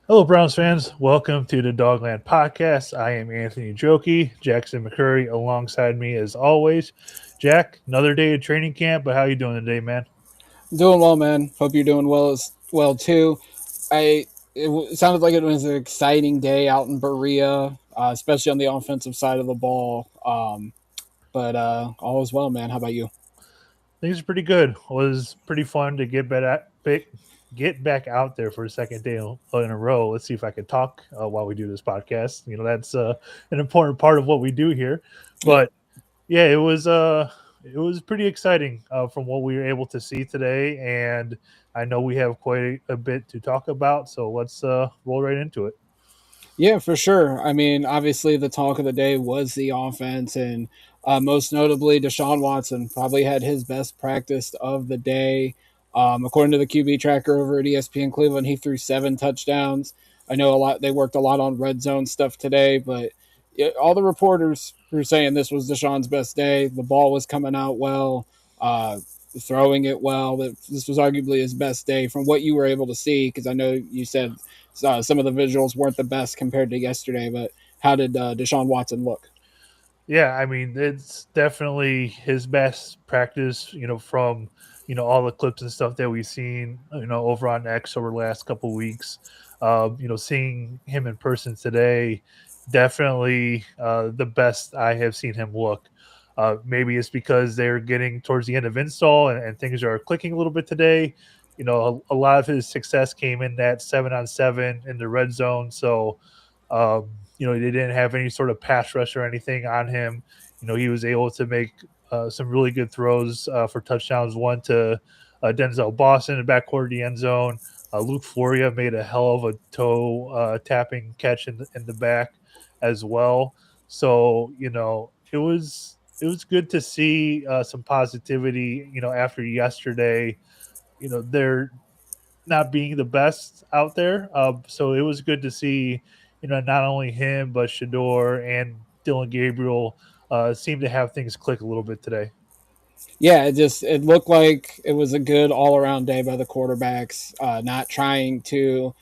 Hello, Browns fans. Welcome to the Dawgland podcast. I am Anthony Jokey, Jackson McCurry alongside me as always. Jack, another day of training camp, but how you doing today, man? Doing well, man. Hope you're doing well as well too. It sounded like it was an exciting day out in Berea, especially on the offensive side of the ball. But all is well, man. How about you? Things are pretty good. It was pretty fun to get back out there for a second day in a row. Let's see if I can talk while we do this podcast. You know, that's an important part of what we do here. But yeah, it was pretty exciting from what we were able to see today, and I know we have quite a bit to talk about. So let's roll right into it. Yeah, for sure. I mean, obviously, the talk of the day was the offense, and most notably, Deshaun Watson probably had his best practice of the day. According to the QB tracker over at ESPN Cleveland, he threw 7 touchdowns. I know a lot. They worked a lot on red zone stuff today, but all the reporters were saying this was Deshaun's best day. The ball was coming out well, throwing it well. That this was arguably his best day from what you were able to see. Because I know you said some of the visuals weren't the best compared to yesterday, but how did Deshaun Watson look? Yeah, I mean, it's definitely his best practice, from, all the clips and stuff that we've seen, over on X over the last couple of weeks. Seeing him in person today, definitely the best I have seen him look. Maybe it's because they're getting towards the end of install and things are clicking a little bit today. A lot of his success came in that 7-on-7 in the red zone. So, um, they didn't have any sort of pass rush or anything on him. He was able to make some really good throws for touchdowns. One to Denzel Boston in the backcourt of the end zone. Luke Floria made a hell of a toe tapping catch in the back as well. So it was good to see some positivity. After yesterday, they're not being the best out there. So it was good to see, not only him but Shador and Dylan Gabriel seem to have things click a little bit today. Yeah, it looked like it was a good all around day by the quarterbacks. Not trying to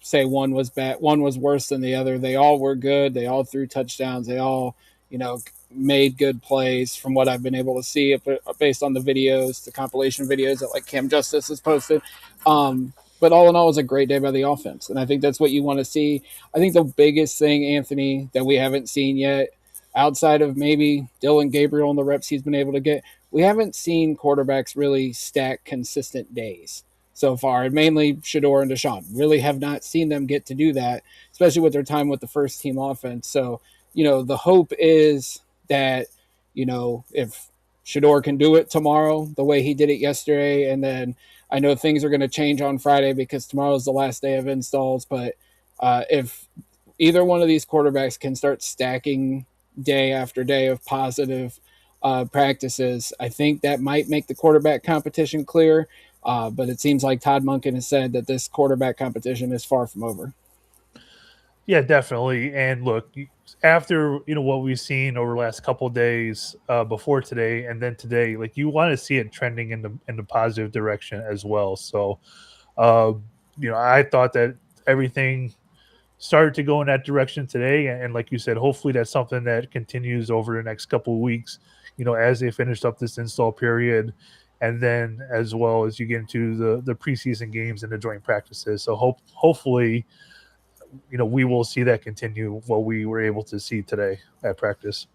say one was bad, one was worse than the other. They all were good. They all threw touchdowns. They all made good plays from what I've been able to see based on the videos, the compilation videos that like Cam Justice has posted. But all in all, it was a great day by the offense, and I think that's what you want to see. I think the biggest thing, Anthony, that we haven't seen yet, outside of maybe Dylan Gabriel and the reps he's been able to get, we haven't seen quarterbacks really stack consistent days. so far, and mainly Shador and Deshaun. Really have not seen them get to do that, especially with their time with the first team offense. So, the hope is that, if Shador can do it tomorrow the way he did it yesterday, and then I know things are going to change on Friday because tomorrow is the last day of installs, but if either one of these quarterbacks can start stacking day after day of positive practices, I think that might make the quarterback competition clear. But it seems like Todd Monken has said that this quarterback competition is far from over. Yeah, definitely. And look, after what we've seen over the last couple of days, before today and then today, like you want to see it trending in the positive direction as well. So, uh, I thought that everything started to go in that direction today, and like you said, hopefully that's something that continues over the next couple of weeks. As they finish up this install period, and then as well as you get into the preseason games and the joint practices. So hopefully we will see that continue what we were able to see today at practice.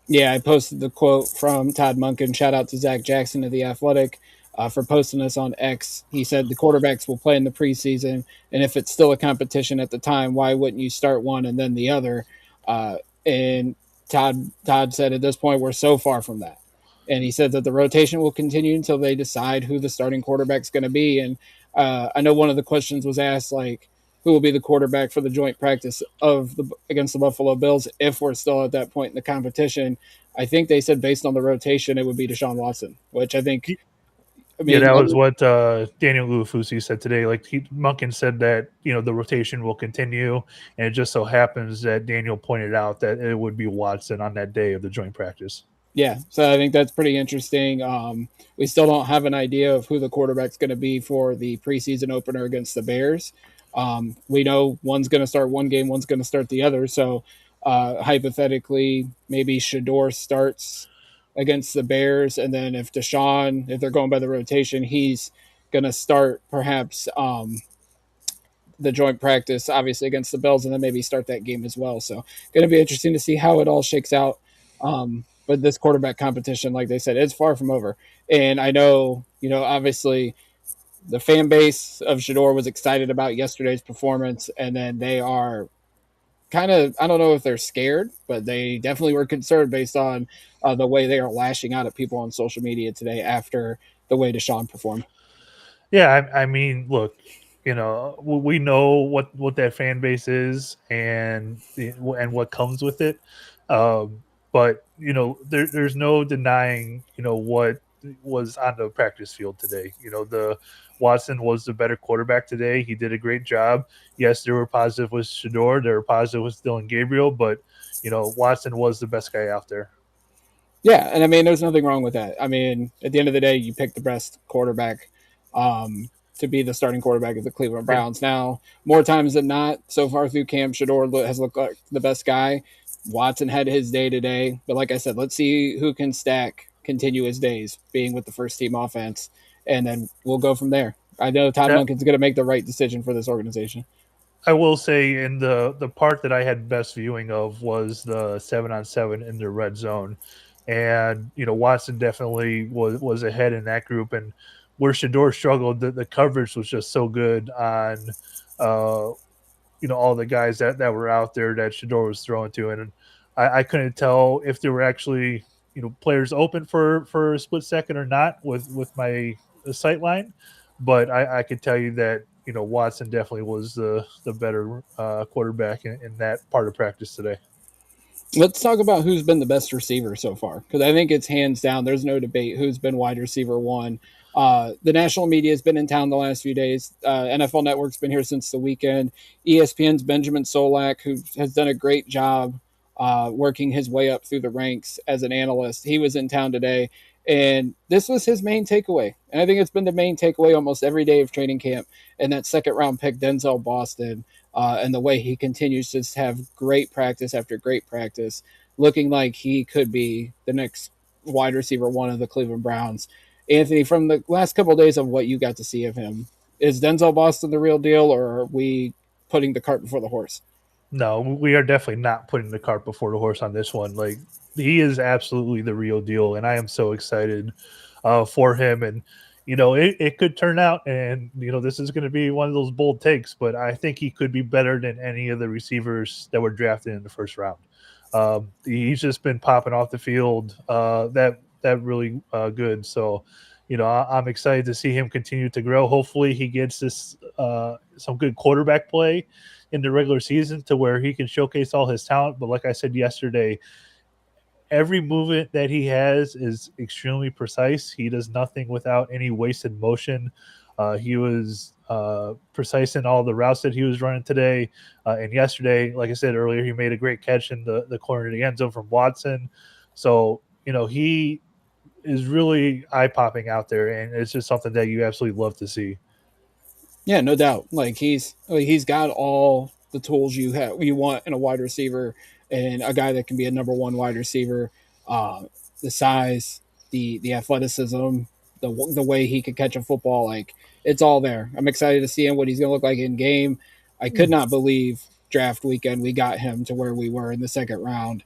Yeah, I posted the quote from Todd Monken. Shout out to Zach Jackson of The Athletic for posting this on X. He said the quarterbacks will play in the preseason, and if it's still a competition at the time, why wouldn't you start one and then the other? And Todd said at this point we're so far from that, and he said that the rotation will continue until they decide who the starting quarterback's going to be. And I know one of the questions was asked like, who will be the quarterback for the joint practice of the against the Buffalo Bills if we're still at that point in the competition. I think they said based on the rotation it would be Deshaun Watson, which I think, I Yeah, mean, that was what Daniel Lufusi said today. Like Munkin said that the rotation will continue, and it just so happens that Daniel pointed out that it would be Watson on that day of the joint practice. yeah, so I think that's pretty interesting. We still don't have an idea of who the quarterback's going to be for the preseason opener against the Bears. We know one's going to start one game, one's going to start the other. So hypothetically, maybe Shador starts against the Bears, and then if they're going by the rotation, he's going to start perhaps the joint practice, obviously against the Bills, and then maybe start that game as well. So, going to be interesting to see how it all shakes out. But this quarterback competition, like they said, it's far from over. And I know, obviously the fan base of Shador was excited about yesterday's performance, and then they are kind of, I don't know if they're scared, but they definitely were concerned based on the way they are lashing out at people on social media today after the way Deshaun performed. Yeah, I mean, look, we know what that fan base is and what comes with it. But there's no denying what was on the practice field today. The Watson was the better quarterback today. He did a great job. Yes, there were positive with Shador, there were positive with Dylan Gabriel, but Watson was the best guy out there. Yeah, and I mean, there's nothing wrong with that. I mean, at the end of the day, you pick the best quarterback to be the starting quarterback of the Cleveland Yeah, Browns. Now, more times than not, so far through camp, Shador has looked like the best guy. Watson had his day today, but like I said, let's see who can continue his days being with the first team offense, and then we'll go from there. I know Todd that Monken's going to make the right decision for this organization. I will say in the part that I had best viewing of was the 7-on-7 in the red zone, and Watson definitely was ahead in that group, and where Shador struggled, the coverage was just so good on uh, all the guys that were out there that Shador was throwing to, and I couldn't tell if there were actually players open for a split second or not with my sight line, but I could tell you that Watson definitely was the better quarterback in that part of practice today. Let's talk about who's been the best receiver so far, because I think it's hands down. There's no debate who's been wide receiver one. The national media has been in town the last few days. NFL Network's been here since the weekend. ESPN's Benjamin Solak, who has done a great job working his way up through the ranks as an analyst, he was in town today, and this was his main takeaway. And I think it's been the main takeaway almost every day of training camp. And that second round pick, Denzel Boston, and the way he continues to have great practice after great practice, looking like he could be the next wide receiver one of the Cleveland Browns. Anthony, from the last couple of days of what you got to see of him, is Denzel Boston the real deal, or are we putting the cart before the horse? No, we are definitely not putting the cart before the horse on this one. Like he is absolutely the real deal, and I am so excited for him. And it could turn out, and this is going to be one of those bold takes, but I think he could be better than any of the receivers that were drafted in the first round. He's just been popping off the field that really good. So, I'm excited to see him continue to grow. Hopefully, he gets this some good quarterback play in the regular season to where he can showcase all his talent. But like I said yesterday, every movement that he has is extremely precise. He does nothing without any wasted motion. He was precise in all the routes that he was running today. And yesterday, like I said earlier, he made a great catch in the corner of the end zone from Watson. So, he is really eye popping out there. And it's just something that you absolutely love to see. Yeah, no doubt. Like he's got all the tools you want in a wide receiver and a guy that can be a number one wide receiver. Uh, the size, the athleticism, the way he could catch a football, like it's all there. I'm excited to see him what he's going to look like in game. I could not believe draft weekend we got him to where we were in the second round.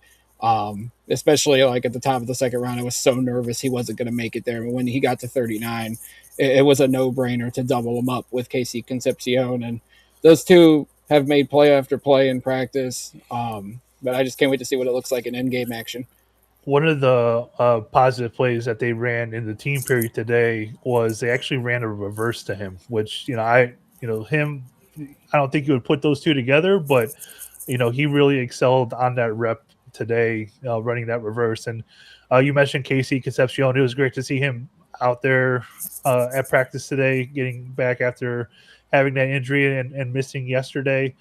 Especially like at the top of the second round, I was so nervous he wasn't going to make it there. But when he got to 39, it was a no-brainer to double him up with Casey Concepcion, and those two have made play after play in practice. But I just can't wait to see what it looks like in end-game action. One of the positive plays that they ran in the team period today was they actually ran a reverse to him, which him. I don't think you would put those two together, but he really excelled on that rep today, running that reverse. And you mentioned Casey Concepcion. It was great to see him out there at practice today, getting back after having that injury and missing yesterday.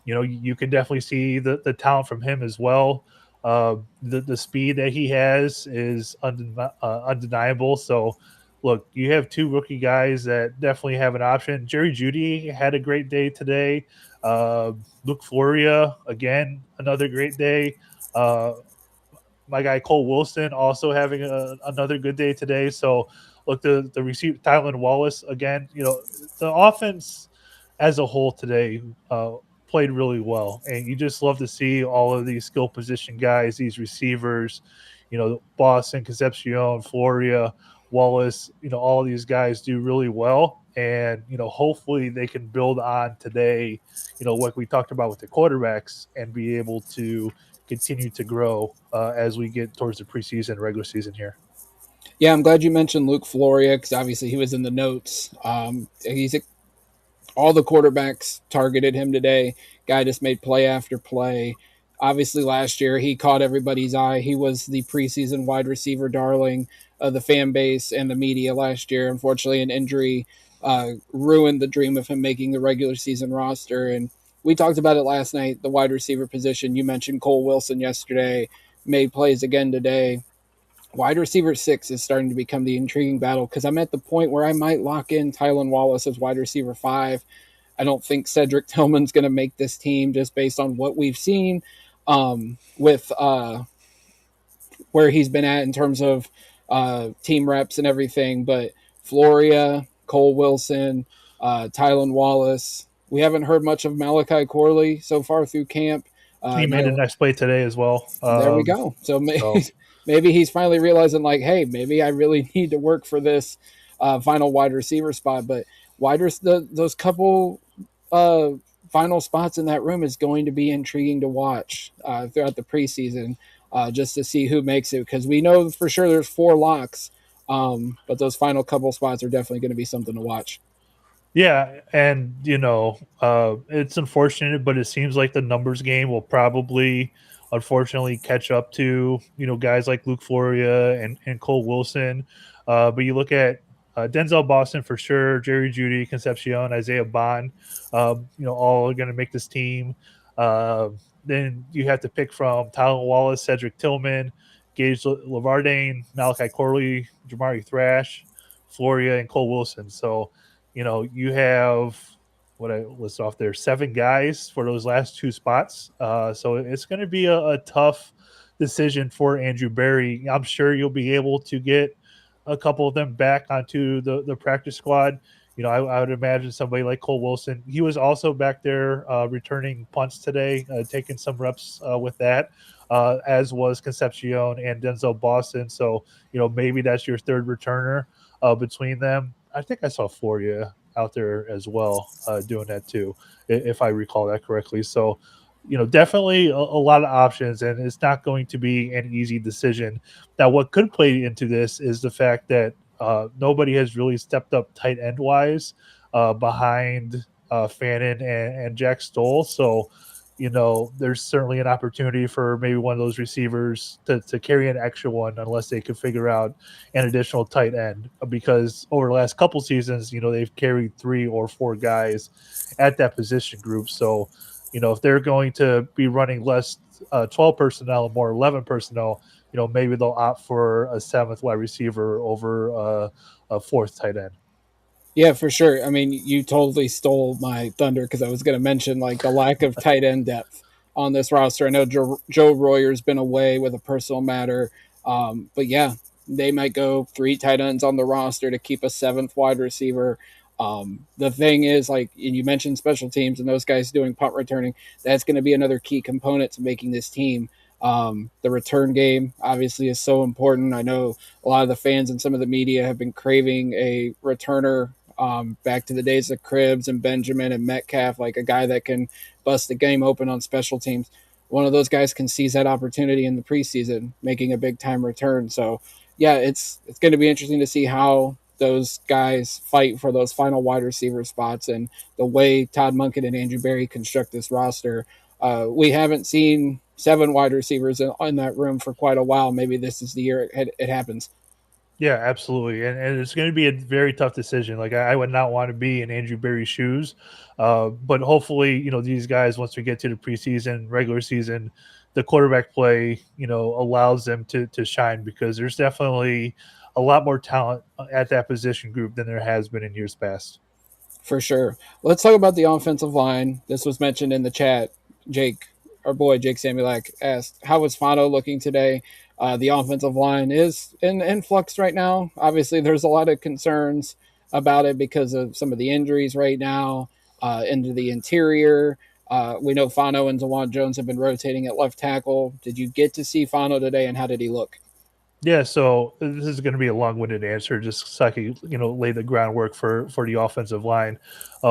You can definitely see the talent from him as well. The speed that he has is undeniable. So, look, you have two rookie guys that definitely have an option. Jerry Judy had a great day today. Luke Floria, again, another great day. My guy Cole Wilson also having another good day today. So, look, the receiver Tylan Wallace again. The offense as a whole today played really well, and you just love to see all of these skill position guys, these receivers. Boston, Concepcion, Floria, Wallace. All these guys do really well, and hopefully they can build on today. What we talked about with the quarterbacks, and be able to continue to grow as we get towards the preseason, regular season here. Yeah, I'm glad you mentioned Luke Floria because obviously he was in the notes. He's all the quarterbacks targeted him today. Guy just made play after play. Obviously, last year he caught everybody's eye. He was the preseason wide receiver darling of the fan base and the media last year. Unfortunately, an injury ruined the dream of him making the regular season roster. And we talked about it last night, the wide receiver position. You mentioned Cole Wilson yesterday, made plays again today. Wide receiver 6 is starting to become the intriguing battle because I'm at the point where I might lock in Tylan Wallace as wide receiver 5. I don't think Cedric Tillman's going to make this team just based on what we've seen with where he's been at in terms of team reps and everything. But Floria, Cole Wilson, Tylan Wallace. We haven't heard much of Malachi Corley so far through camp. He made a Now, nice play today as well. there we go. So So maybe he's finally realizing, like, hey, maybe I really need to work for this final wide receiver spot. But those couple uh, final spots in that room is going to be intriguing to watch throughout the preseason, just to see who makes it. Because we know for sure there's 4 locks, but those final couple spots are definitely going to be something to watch. yeah, and it's unfortunate, but it seems like the numbers game will probably, unfortunately, catch up to guys like Luke Floria and Cole Wilson. But you look at Denzel Boston for sure, Jerry Judy, Concepcion, Isaiah Bond, all are going to make this team. Uh, then you have to pick from Tylen Wallace, Cedric Tillman, Gage Lavardane, Malachi Corley, Jamari Thrash, Floria, and Cole Wilson. So you have what I list off there, 7 guys for those last 2 spots. So it's going to be a tough decision for Andrew Berry. I'm sure you'll be able to get a couple of them back onto the practice squad. I would imagine somebody like Cole Wilson. He was also back there returning punts today, taking some reps with that, as was Concepcion and Denzel Boston. So, maybe that's your third returner. between them. I think I saw Floria out there as well doing that too, if I recall that correctly. So, definitely a lot of options, and it's not going to be an easy decision. Now, what could play into this is the fact that nobody has really stepped up tight end wise behind Fannin and Jack Stoll. So, there's certainly an opportunity for maybe one of those receivers to carry an extra one unless they could figure out an additional tight end. Because over the last couple seasons, they've carried 3 or 4 guys at that position group. So, if they're going to be running less 12 personnel and more 11 personnel, maybe they'll opt for a seventh wide receiver over a fourth tight end. Yeah, for sure. I mean, you totally stole my thunder because I was going to mention like the lack of tight end depth on this roster. I know Joe Royer's been away with a personal matter, but yeah, they might go 3 tight ends on the roster to keep a seventh wide receiver. The thing is, like, and you mentioned special teams and those guys doing punt returning. That's going to be another key component to making this team. The return game obviously is so important. I know a lot of the fans and some of the media have been craving a returner back to the days of Cribbs and Benjamin and Metcalf, like a guy that can bust the game open on special teams. One of those guys can seize that opportunity in the preseason, making a big time return. So, yeah, it's going to be interesting to see how those guys fight for those final wide receiver spots and the way Todd Monken and Andrew Berry construct this roster. We haven't seen 7 wide receivers in that room for quite a while. Maybe this is the year it happens. Yeah, absolutely, and it's going to be a very tough decision. Like I would not want to be in Andrew Berry's shoes, but hopefully, these guys once we get to the preseason, regular season, the quarterback play, allows them to shine because there's definitely a lot more talent at that position group than there has been in years past. For sure. Let's talk about the offensive line. This was mentioned in the chat. Jake, our boy Jake Samulak asked, "How was Fano looking today?" The offensive line is in flux right now. Obviously, there's a lot of concerns about it because of some of the injuries right now into the interior. We know Fano and Zawan Jones have been rotating at left tackle. Did you get to see Fano today, and how did he look? Yeah, so this is going to be a long-winded answer, just so I can, lay the groundwork for the offensive line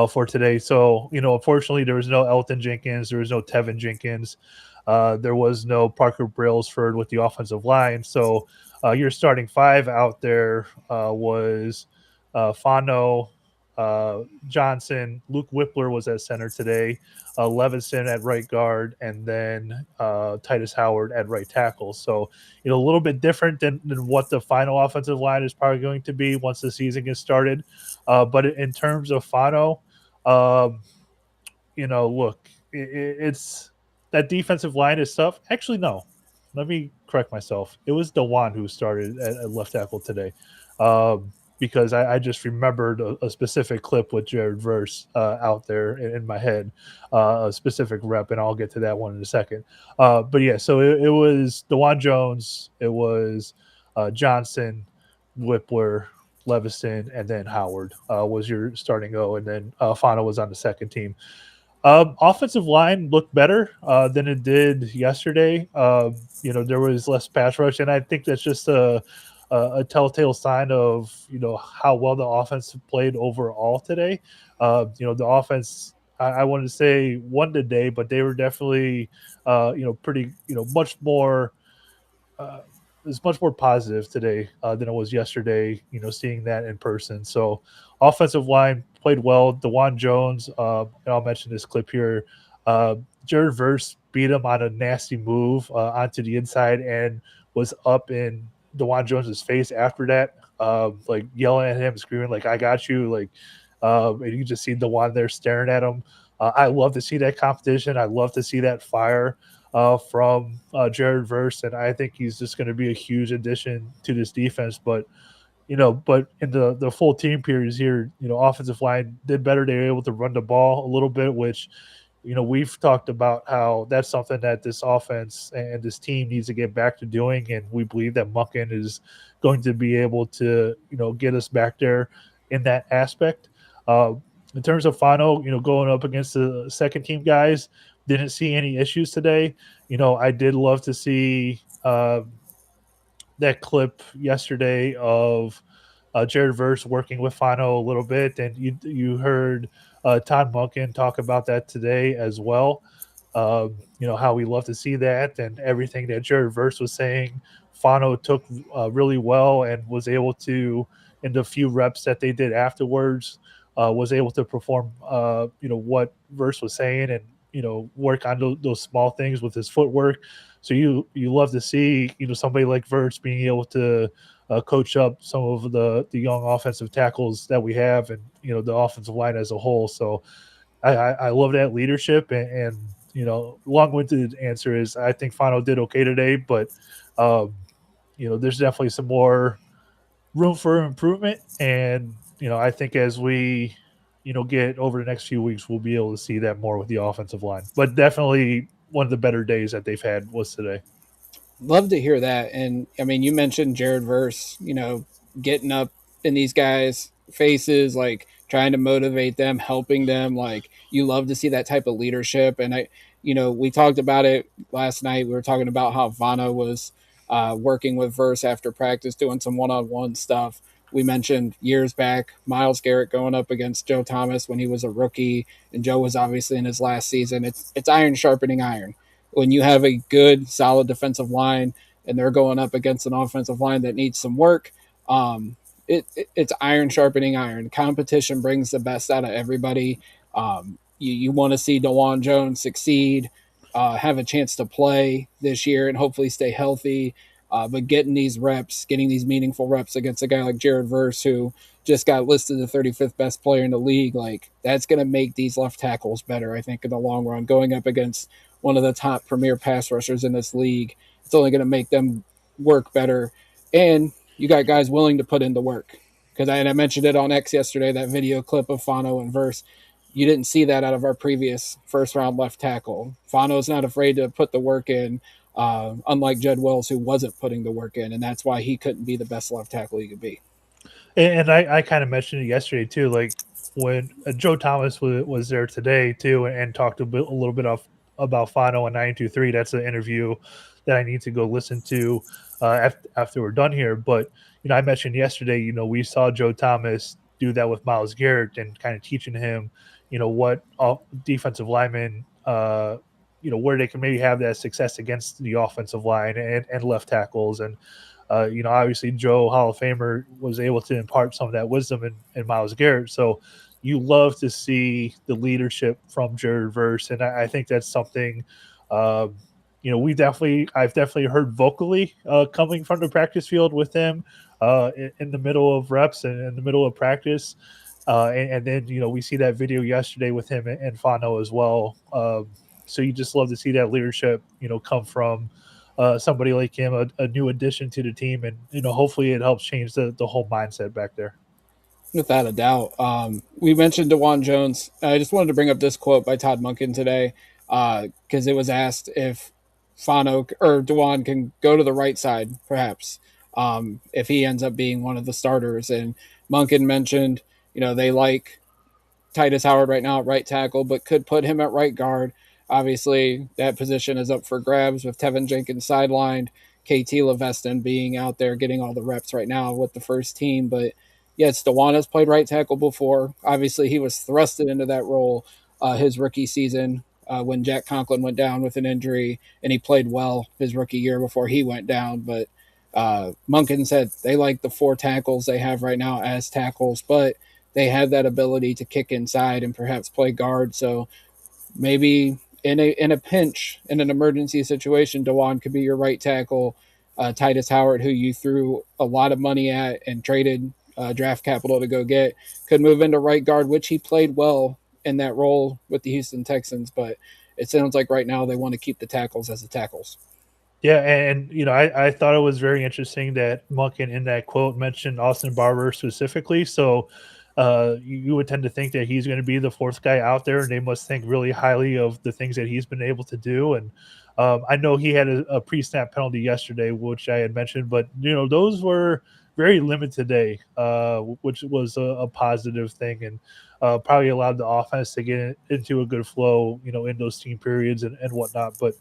for today. So, unfortunately, there was no Elton Jenkins, there was no Tevin Jenkins, there was no Parker Brailsford with the offensive line. So, your starting 5 out there was Fano, Johnson, Luke Whippler was at center today, Levinson at right guard, and then Titus Howard at right tackle. So, a little bit different than what the final offensive line is probably going to be once the season gets started. But in terms of Fano, um, look, it's that defensive line is tough. Actually, no. Let me correct myself. It was Dewan who started at left tackle today, because I just remembered a specific clip with Jared Verse out there in my head, a specific rep, and I'll get to that one in a second. But yeah, so it was Dewan Jones, it was Johnson, Whippler, Leviston, and then Howard was your starting O, and then Fano was on the second team. Offensive line looked better than it did yesterday. There was less pass rush, and I think that's just a telltale sign of how well the offense played overall today. The offense. I wanted to say won today, but they were definitely pretty much more uh, is much more positive today than it was yesterday. Seeing that in person. So, offensive line played well. Dewan Jones, and I'll mention this clip here. Uh, Jared Verse beat him on a nasty move onto the inside and was up in Dewan Jones's face after that, like yelling at him, screaming like "I got you!" And you just see Dewan there staring at him. I love to see that competition. I love to see that fire from Jared Verse, and I think he's just going to be a huge addition to this defense. But in the full team periods here, offensive line did better. They were able to run the ball a little bit, which we've talked about how that's something that this offense and this team needs to get back to doing, and we believe that Munkin is going to be able to get us back there in that aspect. Uh, in terms of final, going up against the second team guys, didn't see any issues today. I did love to see that clip yesterday of Jared Verse working with Fano a little bit, and you heard Todd Monken talk about that today as well. How we love to see that, and everything that Jared Verse was saying, Fano took really well and was able to, in the few reps that they did afterwards, was able to perform, what Verse was saying, and work on those small things with his footwork. So you love to see somebody like Verse being able to coach up some of the young offensive tackles that we have, and the offensive line as a whole. So I love that leadership, and long-winded answer is I think Fano did okay today, but um, there's definitely some more room for improvement, and I think as we get over the next few weeks, we'll be able to see that more with the offensive line. But definitely one of the better days that they've had was today. Love to hear that. And I mean, you mentioned Jared Verse, getting up in these guys' faces, like trying to motivate them, helping them. Like you love to see that type of leadership. And we talked about it last night. We were talking about how Vana was working with Verse after practice, doing some one-on-one stuff. We mentioned years back Miles Garrett going up against Joe Thomas when he was a rookie, and Joe was obviously in his last season. It's iron sharpening iron when you have a good, solid defensive line and they're going up against an offensive line that needs some work. It's iron sharpening iron. Competition brings the best out of everybody. You want to see Dewan Jones succeed, have a chance to play this year, and hopefully stay healthy. But getting these reps, getting these meaningful reps against a guy like Jared Verse, who just got listed the 35th best player in the league, like that's going to make these left tackles better, I think, in the long run. Going up against one of the top premier pass rushers in this league, it's only going to make them work better. And you got guys willing to put in the work. Because I mentioned it on X yesterday, that video clip of Fano and Verse. You didn't see that out of our previous first round left tackle. Fano's not afraid to put the work in, unlike Jed Wells, who wasn't putting the work in. And that's why he couldn't be the best left tackle he could be. And I kind of mentioned it yesterday too, like when Joe Thomas was there today too, and talked a little bit about Fano and 923. That's an interview that I need to go listen to after we're done here. But I mentioned yesterday, we saw Joe Thomas do that with Miles Garrett and kind of teaching him, what defensive linemen, where they can maybe have that success against the offensive line and left tackles. And obviously Joe Hall of Famer was able to impart some of that wisdom in Miles Garrett. So you love to see the leadership from Jared Verse, and I think that's something. Um, I've definitely heard vocally coming from the practice field with him in the middle of reps and in the middle of practice. And then we see that video yesterday with him and Fano as well. So you just love to see that leadership come from somebody like him, a new addition to the team, and hopefully it helps change the whole mindset back there. Without a doubt. We mentioned Dewan Jones. I just wanted to bring up this quote by Todd Monken today because it was asked if Fano or Dewan can go to the right side, perhaps, if he ends up being one of the starters. And Monken mentioned, they like Titus Howard right now at right tackle, but could put him at right guard. Obviously, that position is up for grabs with Tevin Jenkins sidelined, KT Leveston being out there getting all the reps right now with the first team. But yes, Dewan has played right tackle before. Obviously, he was thrusted into that role his rookie season when Jack Conklin went down with an injury, and he played well his rookie year before he went down. But Monken said they like the four tackles they have right now as tackles, but they have that ability to kick inside and perhaps play guard. So maybe in a pinch, in an emergency situation, Dewan could be your right tackle. Titus Howard, who you threw a lot of money at and traded draft capital to go get, could move into right guard, which he played well in that role with the Houston Texans. But it sounds like right now they want to keep the tackles as the tackles. Yeah, and I thought it was very interesting that Munkin in that quote mentioned Austin Barber specifically. So you would tend to think that he's going to be the fourth guy out there, and they must think really highly of the things that he's been able to do. And I know he had a pre-snap penalty yesterday, which I had mentioned, but those were very limited today, which was a positive thing, and probably allowed the offense to get into a good flow, in those team periods and whatnot. But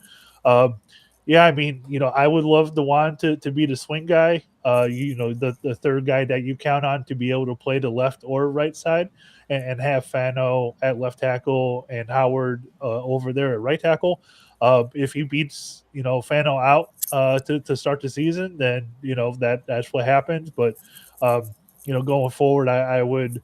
yeah, I mean, I would love the one to be the swing guy. the third guy that you count on to be able to play the left or right side, and have Fano at left tackle and Howard over there at right tackle. If he beats Fano out to start the season, then that's what happens. But going forward, I would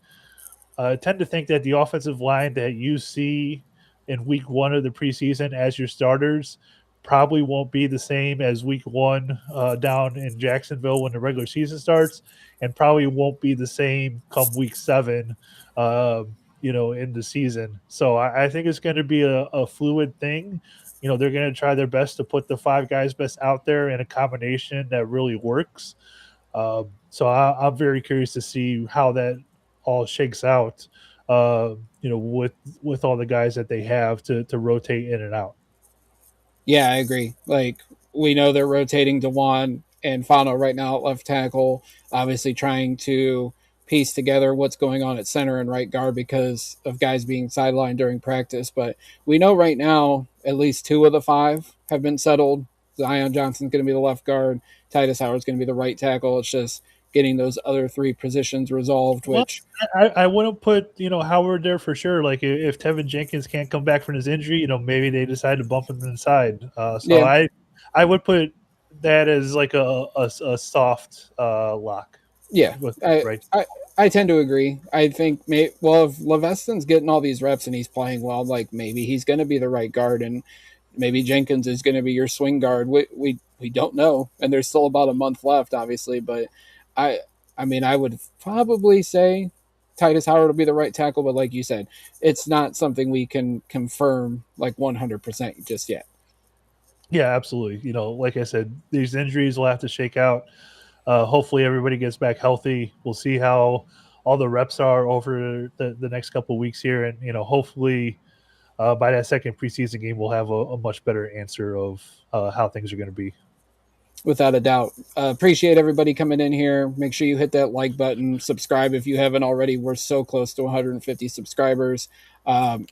tend to think that the offensive line that you see in week one of the preseason as your starters probably won't be the same as week one down in Jacksonville when the regular season starts, and probably won't be the same come week seven, in the season. So I think it's going to be a fluid thing. They're going to try their best to put the five guys best out there in a combination that really works. I'm very curious to see how that all shakes out. With all the guys that they have to rotate in and out. Yeah, I agree. Like we know they're rotating Dewan and Fano right now at left tackle, obviously trying to piece together what's going on at center and right guard because of guys being sidelined during practice. But we know right now at least two of the five have been settled. Zion Johnson's going to be the left guard. Titus Howard's going to be the right tackle. It's just getting those other three positions resolved, Well, which I wouldn't put Howard there for sure. Like if Tevin Jenkins can't come back from his injury, maybe they decide to bump him inside. So yeah, I would put that as like a soft lock yeah, with I, right. I I tend to agree. I think well, if Leveston's getting all these reps and he's playing well, like maybe he's going to be the right guard, and maybe Jenkins is going to be your swing guard. We don't know, and there's still about a month left, obviously. But I I mean I would probably say Titus Howard will be the right tackle, but like you said, it's not something we can confirm like 100% just yet. Yeah, absolutely. Like I said, these injuries will have to shake out. Hopefully, everybody gets back healthy. We'll see how all the reps are over the next couple of weeks here, and hopefully by that second preseason game, we'll have a much better answer of how things are going to be. Without a doubt. Appreciate everybody coming in here. Make sure you hit that like button, subscribe if you haven't already. We're so close to 150 subscribers. I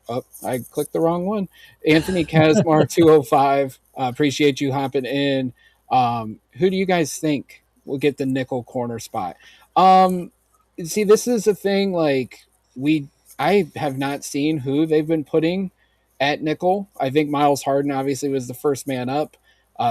clicked the wrong one. Anthony Casmar 205. Appreciate you hopping in. Who do you guys think will get the nickel corner spot? Um, See, this is a thing like I have not seen who they've been putting at nickel. I think Miles Harden obviously was the first man up.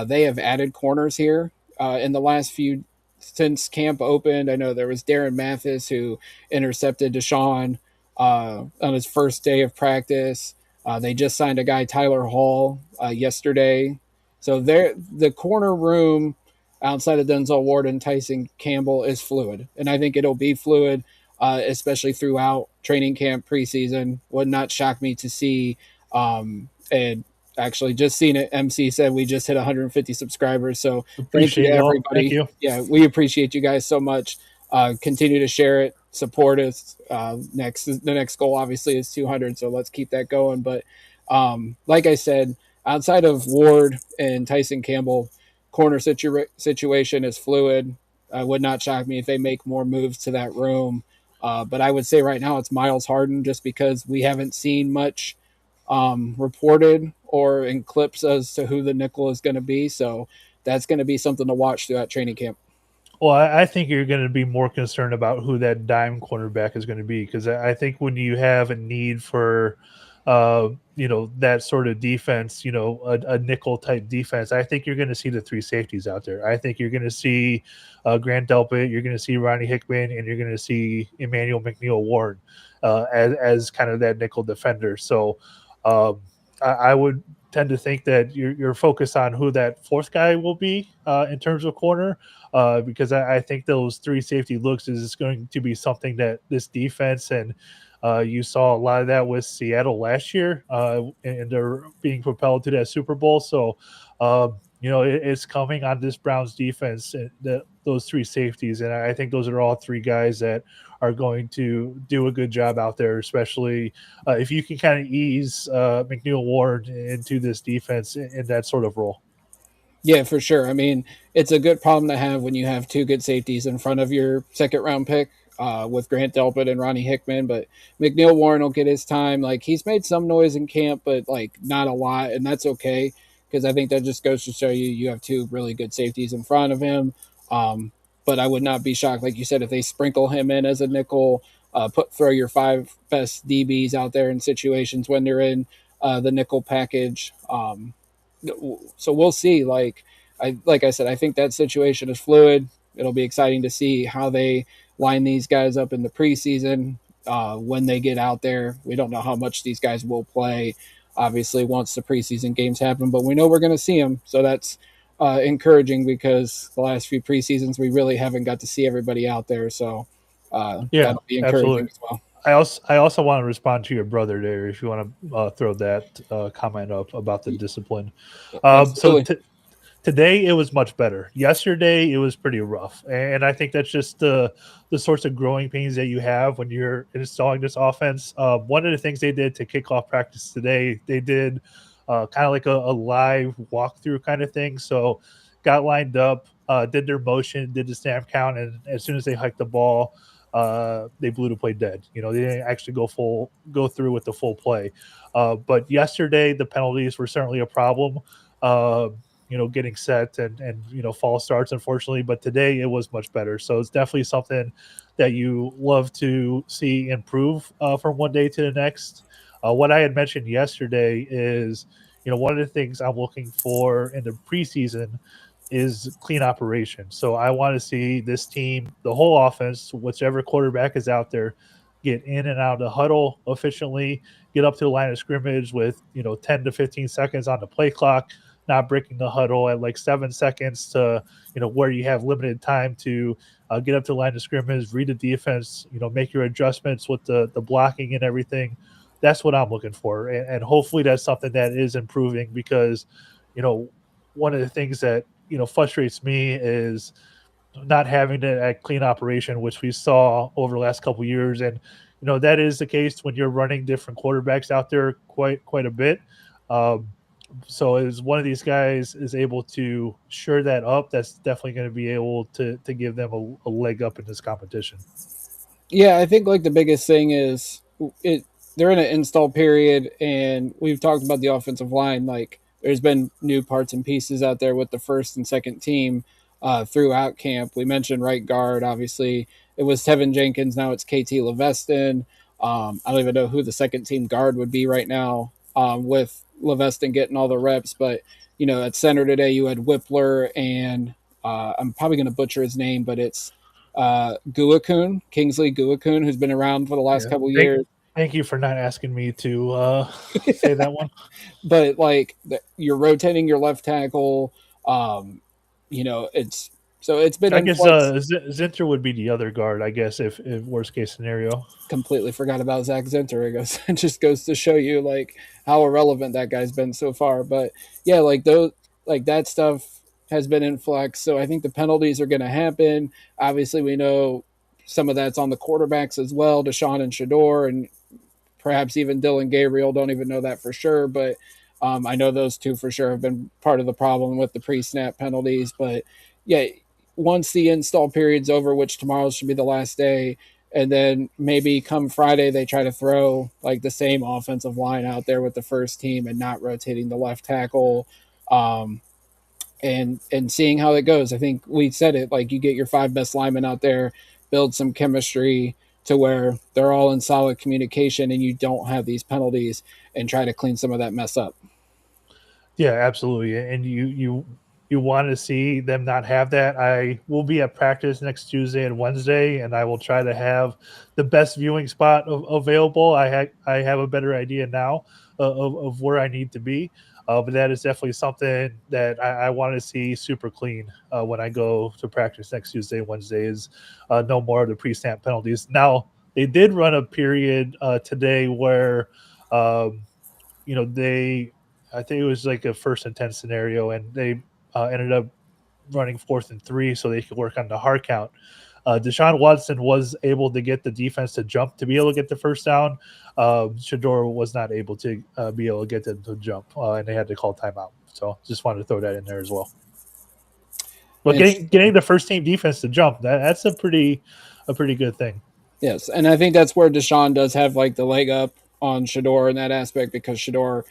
They have added corners here in the last few since camp opened. I know there was Darren Mathis who intercepted Deshaun on his first day of practice. They just signed a guy, Tyler Hall, yesterday. So the corner room outside of Denzel Ward and Tyson Campbell is fluid, and I think it'll be fluid, especially throughout training camp preseason. Would not shock me to see and actually just seen it. MC said we just hit 150 subscribers, so thank you to Appreciate y'all. Thank everybody. you. Yeah, we appreciate you guys so much. Continue to share it, support us. The next goal obviously is 200, so let's keep that going. But like I said, outside of Ward and Tyson Campbell, corner situation is fluid. Would not shock me if they make more moves to that room. But I would say right now it's Miles Harden just because we haven't seen much reported or in clips as to who the nickel is going to be. So that's going to be something to watch throughout training camp. Well, I think you're going to be more concerned about who that dime cornerback is going to be, because I think when you have a need for, that sort of defense, a nickel type defense, I think you're going to see the three safeties out there. I think you're going to see Grant Delpit, you're going to see Ronnie Hickman, and you're going to see Emmanuel McNeil Warren as kind of that nickel defender. So I would tend to think that you're focused on who that fourth guy will be in terms of corner, because I think those three safety looks is going to be something that this defense, and you saw a lot of that with Seattle last year, and they're being propelled to that Super Bowl. So, it's coming on this Browns defense, those three safeties, and I think those are all three guys that are going to do a good job out there, especially if you can kind of ease McNeil Ward into this defense in that sort of role. Yeah, for sure. I mean, it's a good problem to have when you have two good safeties in front of your second round pick with Grant Delpit and Ronnie Hickman. But McNeil Warren will get his time. Like, he's made some noise in camp, but like not a lot. And that's okay because I think that just goes to show you have two really good safeties in front of him. but I would not be shocked, like you said, if they sprinkle him in as a nickel, throw your five best DBs out there in situations when they're in the nickel package. So we'll see. Like I said, I think that situation is fluid. It'll be exciting to see how they line these guys up in the preseason when they get out there. We don't know how much these guys will play, obviously, once the preseason games happen, but we know we're going to see them. So that's encouraging because the last few preseasons we really haven't got to see everybody out there. So Yeah, that'll be encouraging absolutely. as well. I also want to respond to your brother there. If you want to throw that comment up about the discipline. So Absolutely. today it was much better. Yesterday it was pretty rough, and I think that's just the sorts of growing pains that you have when you're installing this offense. One of the things they did to kick off practice today, they did kind of like a live walkthrough kind of thing. So got lined up, did their motion, did the snap count, and as soon as they hiked the ball, they blew the play dead. They didn't actually go through with the full play. But yesterday the penalties were certainly a problem. Uh, getting set and false starts, unfortunately. But today it was much better. So it's definitely something that you love to see improve from one day to the next. What I had mentioned yesterday is, one of the things I'm looking for in the preseason is clean operation. So I want to see this team, the whole offense, whichever quarterback is out there, get in and out of the huddle efficiently, get up to the line of scrimmage with 10 to 15 seconds on the play clock, not breaking the huddle at like 7 seconds to where you have limited time to get up to the line of scrimmage, read the defense, make your adjustments with the blocking and everything. That's what I'm looking for, and hopefully that's something that is improving because one of the things that frustrates me is not having that clean operation, which we saw over the last couple of years, and that is the case when you're running different quarterbacks out there quite a bit. Um, so as one of these guys is able to shore that up, that's definitely going to be able to give them a leg up in this competition. Yeah, I think like the biggest thing is it they're in an install period, and we've talked about the offensive line. Like there's been new parts and pieces out there with the first and second team throughout camp. We mentioned right guard, obviously it was Tevin Jenkins. Now it's KT Leveston. I don't even know who the second team guard would be right now with Leveston getting all the reps, but at center today you had Whippler and I'm probably going to butcher his name, but it's Guakun, Kingsley Guakun, who's been around for the last Yeah. couple Thank, years. thank you for not asking me to say that one. But like you're rotating your left tackle. It's so it's been I guess influx. Zinter would be the other guard, I guess, if worst case scenario. Completely forgot about Zach Zinter. It just goes to show you like how irrelevant that guy's been so far. But yeah, like those like that stuff has been in flux. So I think the penalties are going to happen. Obviously, we know some of that's on the quarterbacks as well, Deshaun and Shador, and perhaps even Dylan Gabriel. Don't even know that for sure, but I know those two for sure have been part of the problem with the pre-snap penalties. But yeah, once the install period's over, which tomorrow should be the last day, and then maybe come Friday they try to throw like the same offensive line out there with the first team and not rotating the left tackle. Um, and seeing how it goes. I think we said it like you get your five best linemen out there, build some chemistry to where they're all in solid communication and you don't have these penalties and try to clean some of that mess up. Yeah, absolutely. And you want to see them not have that. I will be at practice next Tuesday and Wednesday, and I will try to have the best viewing spot available. I have a better idea now of where I need to be. But that is definitely something that I want to see super clean when I go to practice next Tuesday and Wednesday. Is no more of the pre-snap penalties. Now they did run a period today where they I think it was like a 1st and 10 scenario, and they ended up running 4th and 3 so they could work on the hard count. Deshaun Watson was able to get the defense to jump to be able to get the first down. Shador was not able to be able to get them to jump, and they had to call timeout. So just wanted to throw that in there as well. But It's getting the first team defense to jump, that's a pretty good thing. Yes, and I think that's where Deshaun does have like the leg up on Shador in that aspect because Deshaun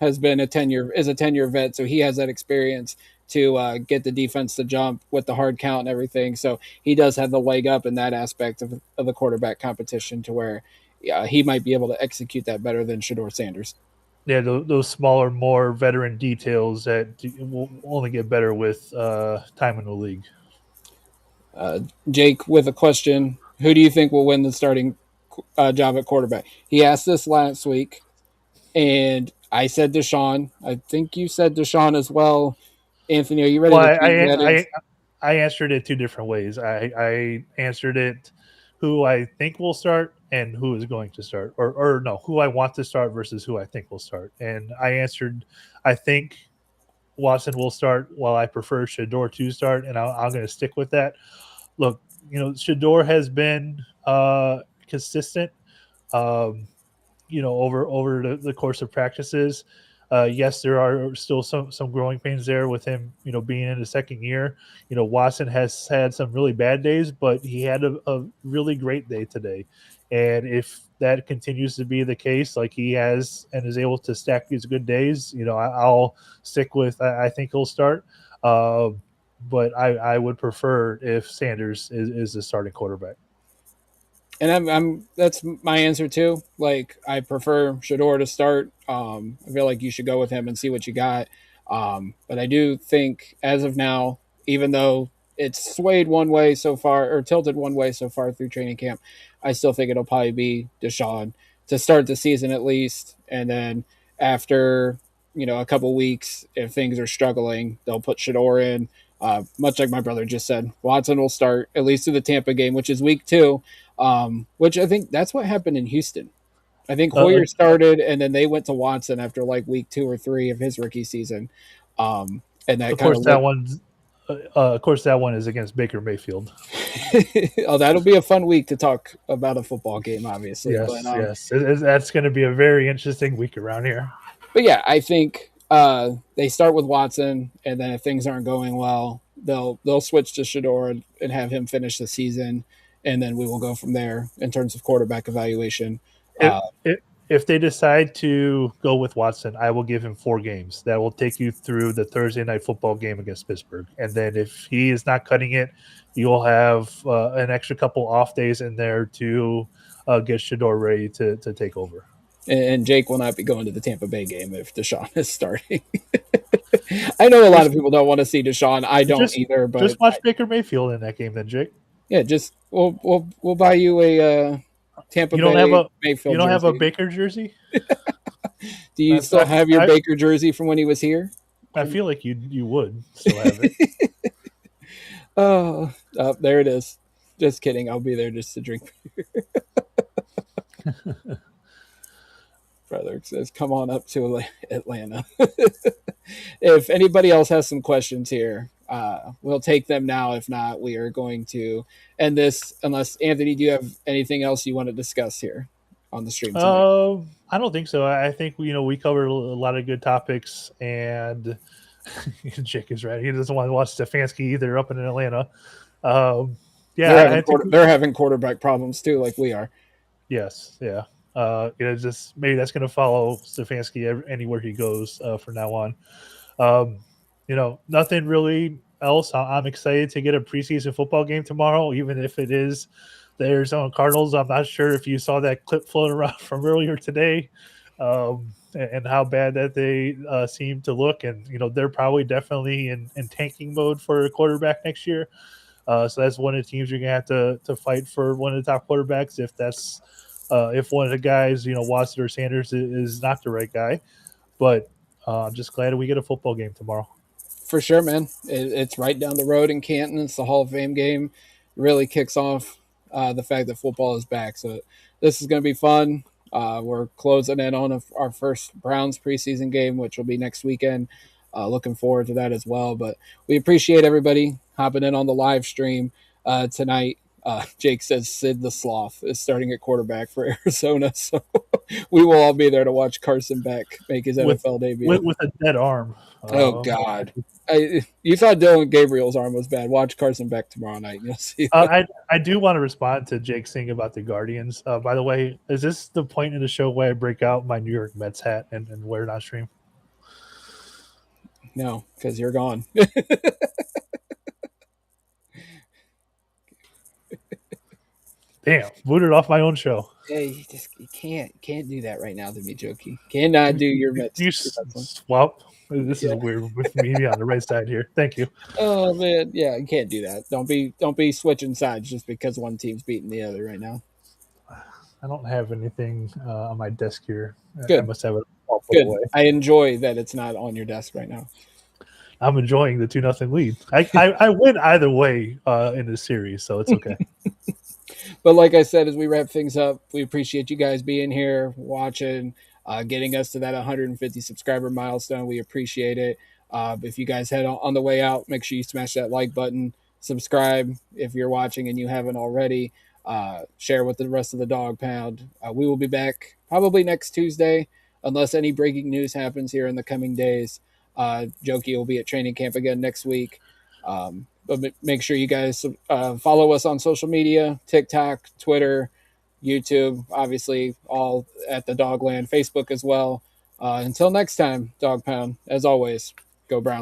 has been a 10-year vet, so he has that experience. to get the defense to jump with the hard count and everything. So he does have the leg up in that aspect of the quarterback competition to where he might be able to execute that better than Shador Sanders. Yeah, those smaller, more veteran details that will only get better with time in the league. Uh, Jake with a question: who do you think will win the starting job at quarterback? He asked this last week, and I said Deshaun. I think you said Deshaun as well. Anthony, are you ready Well, to change that? I answered it two different ways. I answered it who I think will start and who is going to start, or no, who I want to start versus who I think will start. And I answered, I think Watson will start, while I prefer Shador to start, and I'm going to stick with that. Look, Shador has been consistent. Um, over the course of practices. Yes, there are still some growing pains there with him, being in his second year. Watson has had some really bad days, but he had a really great day today. And if that continues to be the case, like he has and is able to stack these good days, I'll stick with. I think he'll start. Uh, but I would prefer if Sanders is the starting quarterback. And I'm that's my answer too. Like I prefer Shador to start. I feel like you should go with him and see what you got. But I do think as of now, even though it's swayed one way so far or tilted one way so far through training camp, I still think it'll probably be Deshaun to start the season at least, and then after a couple weeks, if things are struggling, they'll put Shador in. Much like my brother just said, Watson will start at least through the Tampa game, which is week 2. Which I think that's what happened in Houston. I think Uh, Hoyer started, and then they went to Watson after like week 2 or 3 of his rookie season, and that of kind course, of that lit. one's of course, that one is against Baker Mayfield. Oh, that'll be a fun week to talk about a football game, obviously. Yes, yes, that's going to be a very interesting week around here. But yeah, I think they start with Watson, and then if things aren't going well, they'll switch to Shador and have him finish the season, and then we will go from there in terms of quarterback evaluation. If, Uh, if they decide to go with Watson, I will give him 4 games. That will take you through the Thursday night football game against Pittsburgh, and then if he is not cutting it, you'll have an extra couple off days in there to get Shador ready to take over. and Jake will not be going to the Tampa Bay game if Deshaun is starting. I know a lot Just of people don't want to see Deshaun. I don't just either, but just watch Baker Mayfield in that game, then Jake. yeah, just we'll buy you a Tampa You don't have Bay a you Mayfield don't have a jersey. Baker jersey. Do you That's still have your I Baker jersey from when he was here? I feel like you would still have it. Oh, there it is. Just kidding. I'll be there just to drink. Brother says, "Come on up to Atlanta." If anybody else has some questions here, we'll take them now. If not, we are going to end this. Unless Anthony, do you have anything else you want to discuss here on the stream tonight? I don't think so. I think we covered a lot of good topics, and Jake is right. He doesn't want to watch Stefanski either up in Atlanta. Yeah, I think They're having quarterback problems too, like we are. yes, yeah. Just maybe that's going to follow Stefanski anywhere he goes from now on. Um, nothing really else. I'm excited to get a preseason football game tomorrow, even if it is the Arizona Cardinals. I'm not sure if you saw that clip floating around from earlier today, and how bad that they seem to look. And they're probably definitely in tanking mode for a quarterback next year. So that's one of the teams you're gonna have to fight for one of the top quarterbacks if one of the guys, Watson or Sanders is not the right guy. But I'm just glad we get a football game tomorrow. For sure, man. It's right down the road in Canton. It's the Hall of Fame game. It really kicks off the fact that football is back. So this is going to be fun. We're closing in on our first Browns preseason game, which will be next weekend. Looking forward to that as well. But we appreciate everybody hopping in on the live stream tonight. Jake says Sid the Sloth is starting at quarterback for Arizona. So we will all be there to watch Carson Beck make his with NFL debut. with a dead arm. Oh, God. You thought Dylan Gabriel's arm was bad. Watch Carson Beck tomorrow night. You'll see. I do want to respond to Jake's thing about the Guardians. By the way, is this the point in the show where I break out my New York Mets hat and wear it on stream? No, because you're gone. Damn, booted off my own show. Hey, you can't do that right now to me, Jokey. Cannot do your Mets. You swap. This is Yeah. weird with me on the right side here. Thank you. Oh man, yeah, you can't do that. Don't be switching sides just because one team's beating the other right now. I don't have anything on my desk here. I Good, must have it all put good. away. I enjoy that it's not on your desk right now. I'm enjoying the 2-0 lead. I win either way in this series, so it's okay. But like I said, as we wrap things up, we appreciate you guys being here, watching, getting us to that 150 subscriber milestone. We appreciate it. If you guys head on the way out, make sure you smash that like button, subscribe if you're watching and you haven't already. Share with the rest of the dog pound. We will be back probably next Tuesday, unless any breaking news happens here in the coming days. Jokey will be at training camp again next week. But make sure you guys follow us on social media: TikTok, Twitter, YouTube, obviously all at the Dawgland, Facebook as well. Until next time, Dog Pound, as always, go Browns.